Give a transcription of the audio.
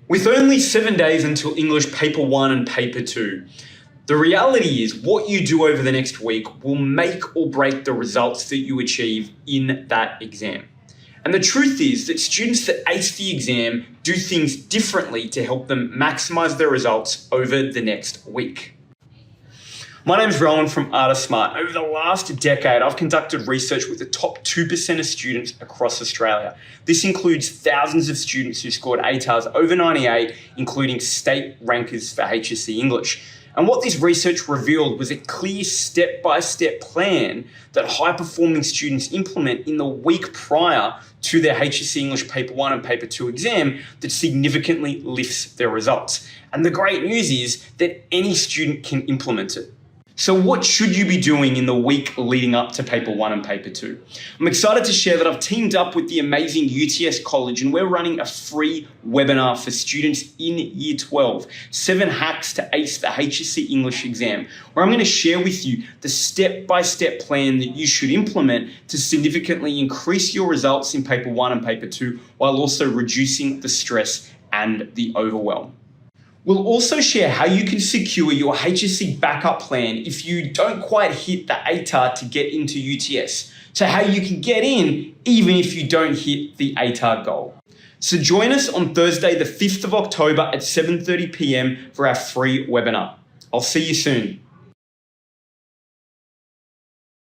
With only 7 days until English Paper 1 and Paper 2, the reality is what you do over the next week will make or break the results that you achieve in that exam. And the truth is that students that ace the exam do things differently to help them maximize their results over the next week. My name's Rowan from Smart. Over the last decade, I've conducted research with the top 2% of students across Australia. This includes thousands of students who scored ATARs over 98, including state rankers for HSC English. And what this research revealed was a clear step-by-step plan that high-performing students implement in the week prior to their HSC English Paper 1 and Paper 2 exam that significantly lifts their results. And the great news is that any student can implement it. So what should you be doing in the week leading up to Paper 1 and Paper 2? I'm excited to share that I've teamed up with the amazing UTS College and we're running a free webinar for students in Year 12, 7 hacks to ace the HSC English exam, where I'm going to share with you the step-by-step plan that you should implement to significantly increase your results in Paper 1 and Paper 2 while also reducing the stress and the overwhelm. We'll also share how you can secure your HSC backup plan if you don't quite hit the ATAR to get into UTS. So how you can get in even if you don't hit the ATAR goal. So join us on Thursday, the 5th of October at 7:30 p.m. for our free webinar. I'll see you soon.